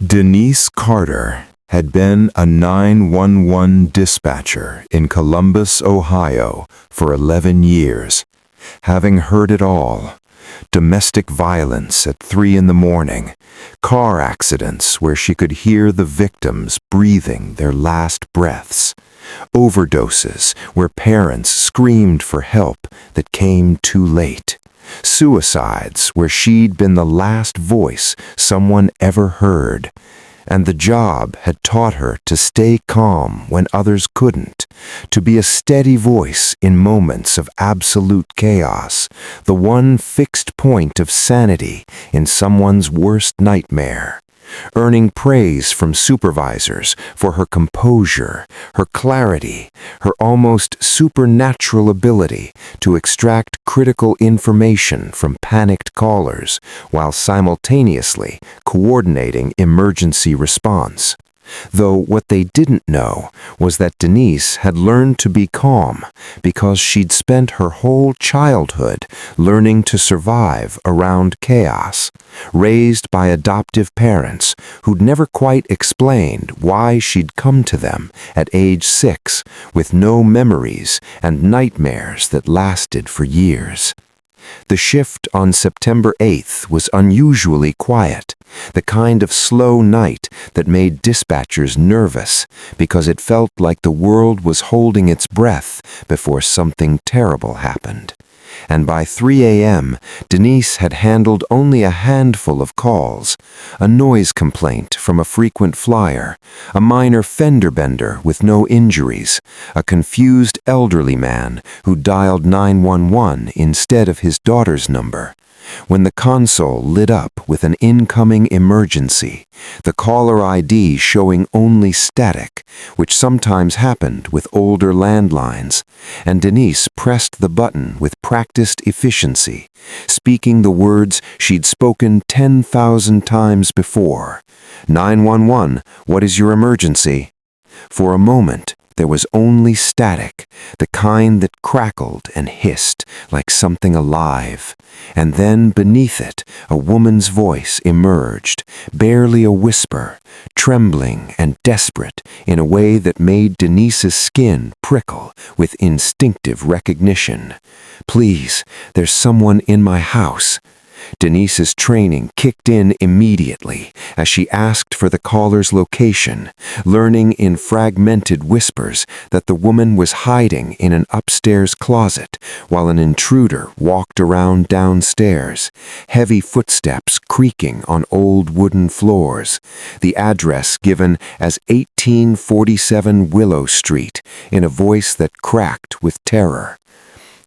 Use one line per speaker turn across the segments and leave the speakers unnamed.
Denise Carter had been a 911 dispatcher in Columbus, Ohio for 11 years, having heard it all. Domestic violence at 3 in the morning, car accidents where she could hear the victims breathing their last breaths, overdoses where parents screamed for help that came too late, suicides where she'd been the last voice someone ever heard. And the job had taught her to stay calm when others couldn't, to be a steady voice in moments of absolute chaos, the one fixed point of sanity in someone's worst nightmare. Earning praise from supervisors for her composure, her clarity, her almost supernatural ability to extract critical information from panicked callers while simultaneously coordinating emergency response. Though what they didn't know was that Denise had learned to be calm because she'd spent her whole childhood learning to survive around chaos, raised by adoptive parents who'd never quite explained why she'd come to them at age 6 with no memories and nightmares that lasted for years. The shift on September 8th was unusually quiet, the kind of slow night that made dispatchers nervous because it felt like the world was holding its breath before something terrible happened. And by 3 a.m., Denise had handled only a handful of calls, a noise complaint from a frequent flyer, a minor fender bender with no injuries, a confused elderly man who dialed 911 instead of his daughter's number. When the console lit up with an incoming emergency, the caller ID showing only static, which sometimes happened with older landlines, and Denise pressed the button with practiced efficiency, speaking the words she'd spoken 10,000 times before. 911, what is your emergency? For a moment, there was only static, the kind that crackled and hissed like something alive. And then beneath it, a woman's voice emerged, barely a whisper, trembling and desperate in a way that made Denise's skin prickle with instinctive recognition. Please, there's someone in my house. Denise's training kicked in immediately as she asked for the caller's location, learning in fragmented whispers that the woman was hiding in an upstairs closet while an intruder walked around downstairs, heavy footsteps creaking on old wooden floors, the address given as 1847 Willow Street in a voice that cracked with terror.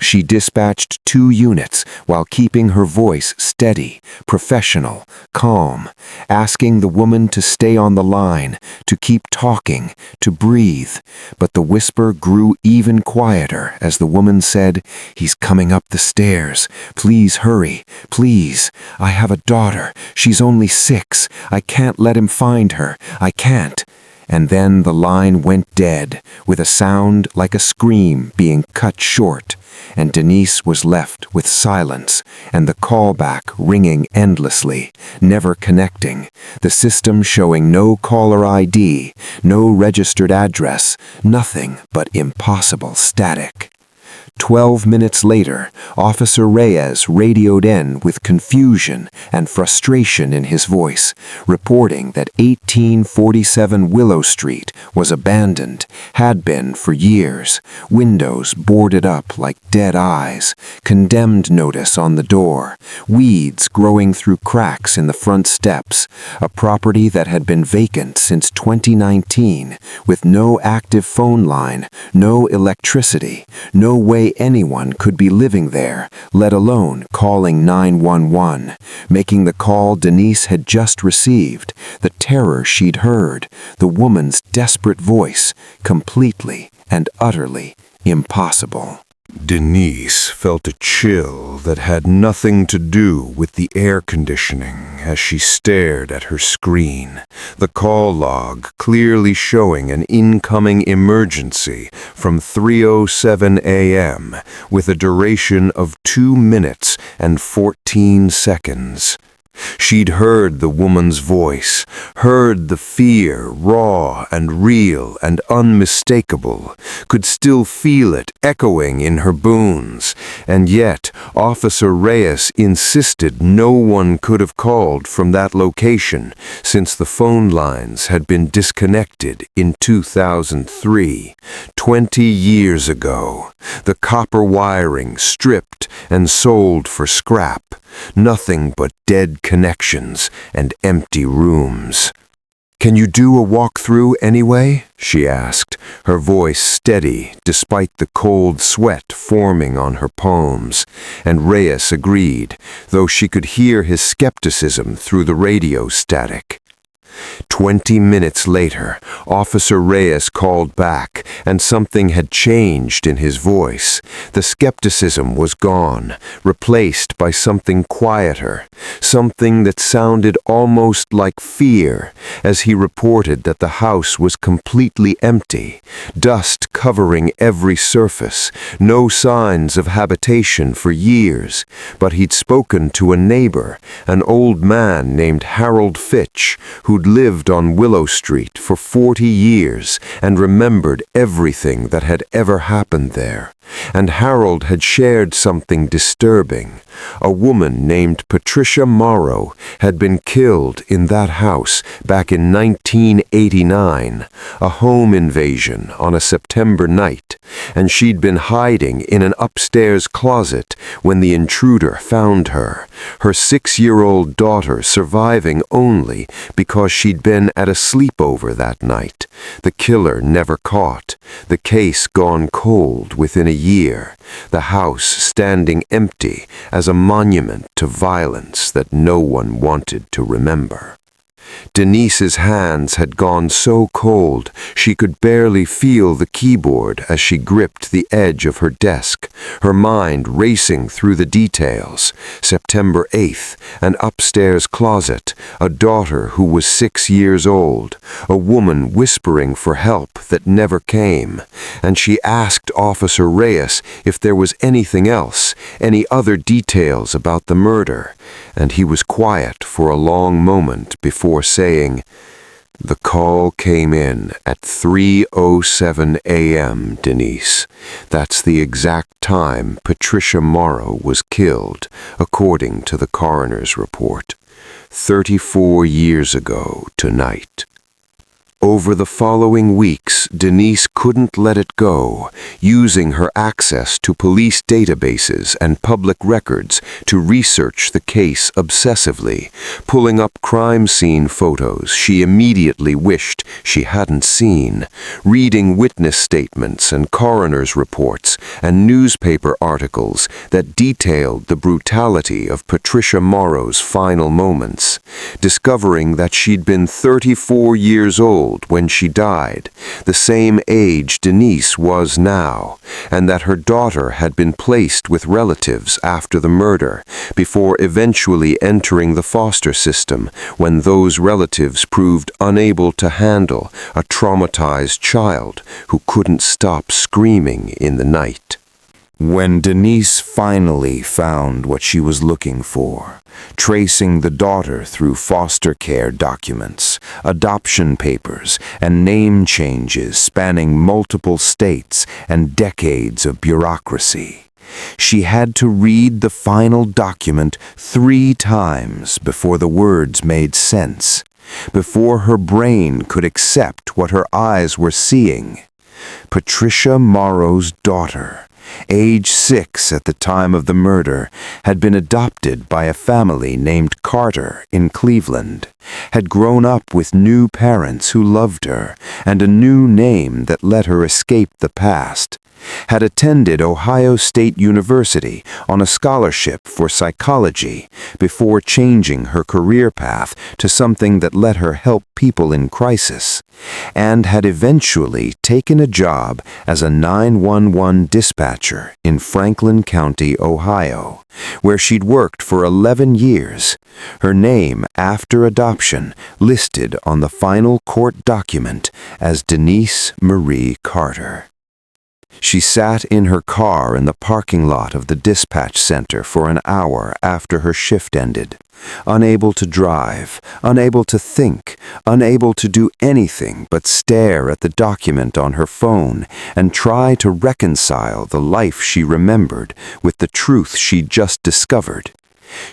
She dispatched 2 units while keeping her voice steady, professional, calm, asking the woman to stay on the line, to keep talking, to breathe. But the whisper grew even quieter as the woman said, "He's coming up the stairs. Please hurry. Please. I have a daughter. She's only 6. I can't let him find her. I can't." And then the line went dead, with a sound like a scream being cut short, and Denise was left with silence and the callback ringing endlessly, never connecting, the system showing no caller ID, no registered address, nothing but impossible static. 12 minutes later, Officer Reyes radioed in with confusion and frustration in his voice, reporting that 1847 Willow Street was abandoned, had been for years, windows boarded up like dead eyes, condemned notice on the door, weeds growing through cracks in the front steps, a property that had been vacant since 2019, with no active phone line, no electricity, no way anyone could be living there, let alone calling 911, making the call Denise had just received, the terror she'd heard, the woman's desperate voice, completely and utterly impossible.
Denise felt a chill that had nothing to do with the air conditioning as she stared at her screen, the call log clearly showing an incoming emergency from 3:07 a.m. with a duration of 2 minutes and 14 seconds. She'd heard the woman's voice, heard the fear, raw and real and unmistakable, could still feel it echoing in her bones, and yet Officer Reyes insisted no one could have called from that location since the phone lines had been disconnected in 2003, 20 years ago. The copper wiring stripped and sold for scrap. Nothing but dead connections and empty rooms. "Can you do a walkthrough anyway?" she asked, her voice steady despite the cold sweat forming on her palms, and Reyes agreed, though she could hear his skepticism through the radio static. 20 minutes later, Officer Reyes called back, and something had changed in his voice. The skepticism was gone, replaced by something quieter, something that sounded almost like fear, as he reported that the house was completely empty, dust covering every surface, no signs of habitation for years. But he'd spoken to a neighbor, an old man named Harold Fitch, who'd lived on Willow Street for 40 years and remembered everything that had ever happened there. And Harold had shared something disturbing. A woman named Patricia Morrow had been killed in that house back in 1989, a home invasion on a September night, and she'd been hiding in an upstairs closet when the intruder found her, her 6-year-old daughter surviving only because she'd been at a sleepover that night. The killer never caught, the case gone cold within a year, the house standing empty as a monument to violence that no one wanted to remember. Denise's hands had gone so cold she could barely feel the keyboard as she gripped the edge of her desk, her mind racing through the details. September 8th, an upstairs closet, a daughter who was 6 years old, a woman whispering for help that never came, and she asked Officer Reyes if there was anything else, any other details about the murder, and he was quiet for a long moment before saying, "The call came in at 3:07 a.m., Denise. That's the exact time Patricia Morrow was killed, according to the coroner's report. 34 years ago tonight." Over the following weeks, Denise couldn't let it go, using her access to police databases and public records to research the case obsessively, pulling up crime scene photos she immediately wished she hadn't seen, reading witness statements and coroner's reports and newspaper articles that detailed the brutality of Patricia Morrow's final moments, discovering that she'd been 34 years old when she died, the same age Denise was now, and that her daughter had been placed with relatives after the murder, before eventually entering the foster system when those relatives proved unable to handle a traumatized child who couldn't stop screaming in the night. When Denise finally found what she was looking for, tracing the daughter through foster care documents, adoption papers, and name changes spanning multiple states and decades of bureaucracy, she had to read the final document 3 times before the words made sense, before her brain could accept what her eyes were seeing. Patricia Morrow's daughter, age 6 at the time of the murder, had been adopted by a family named Carter in Cleveland, had grown up with new parents who loved her and a new name that let her escape the past, had attended Ohio State University on a scholarship for psychology before changing her career path to something that let her help people in crisis, and had eventually taken a job as a 911 dispatcher in Franklin County, Ohio, where she'd worked for 11 years, her name after adoption listed on the final court document as Denise Marie Carter. She sat in her car in the parking lot of the dispatch center for an hour after her shift ended, unable to drive, unable to think, unable to do anything but stare at the document on her phone and try to reconcile the life she remembered with the truth she'd just discovered.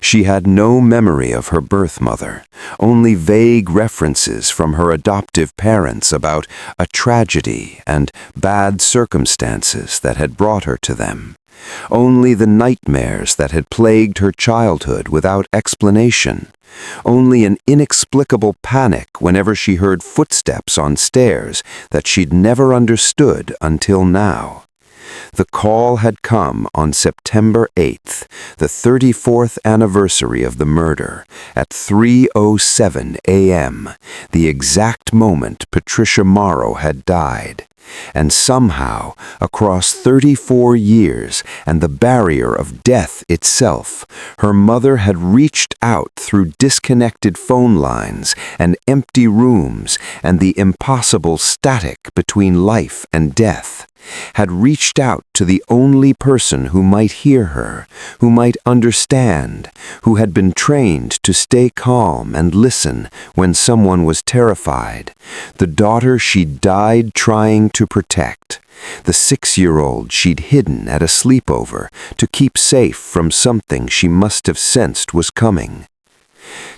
She had no memory of her birth mother, only vague references from her adoptive parents about a tragedy and bad circumstances that had brought her to them. Only the nightmares that had plagued her childhood without explanation. Only an inexplicable panic whenever she heard footsteps on stairs that she'd never understood until now. The call had come on September 8th, the 34th anniversary of the murder, at 3:07 a.m., the exact moment Patricia Morrow had died. And somehow, across 34 years and the barrier of death itself, her mother had reached out through disconnected phone lines and empty rooms and the impossible static between life and death, had reached out to the only person who might hear her, who might understand, who had been trained to stay calm and listen when someone was terrified, the daughter she'd died trying to protect, the 6-year-old she'd hidden at a sleepover to keep safe from something she must have sensed was coming.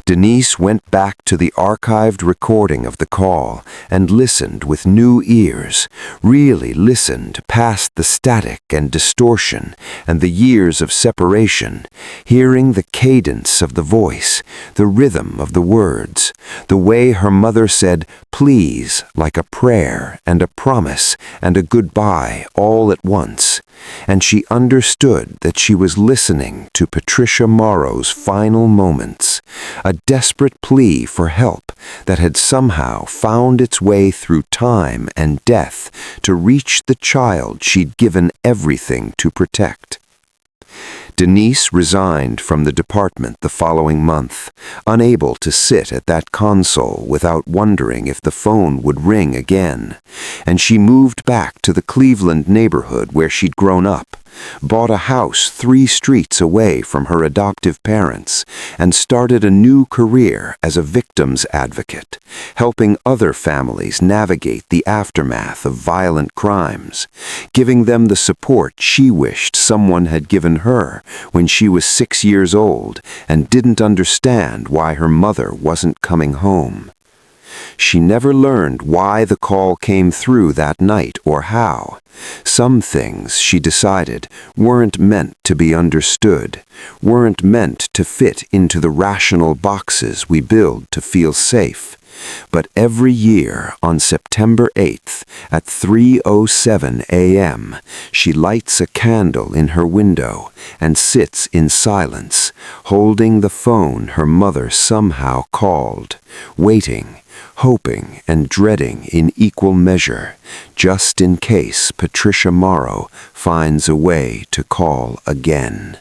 Denise went back to the archived recording of the call and listened with new ears, really listened past the static and distortion and the years of separation, hearing the cadence of the voice, the rhythm of the words, the way her mother said please like a prayer and a promise and a goodbye all at once, and she understood that she was listening to Patricia Morrow's final moments, a desperate plea for help that had somehow found its way through time and death to reach the child she'd given everything to protect. Denise resigned from the department the following month, unable to sit at that console without wondering if the phone would ring again, and she moved back to the Cleveland neighborhood where she'd grown up, bought a house 3 streets away from her adoptive parents, and started a new career as a victims advocate, helping other families navigate the aftermath of violent crimes, giving them the support she wished someone had given her when she was 6 years old and didn't understand why her mother wasn't coming home. She never learned why the call came through that night or how. Some things, she decided, weren't meant to be understood, weren't meant to fit into the rational boxes we build to feel safe. But every year on September 8th at 3:07 a.m., she lights a candle in her window and sits in silence, holding the phone her mother somehow called, waiting, hoping and dreading in equal measure, just in case Patricia Morrow finds a way to call again.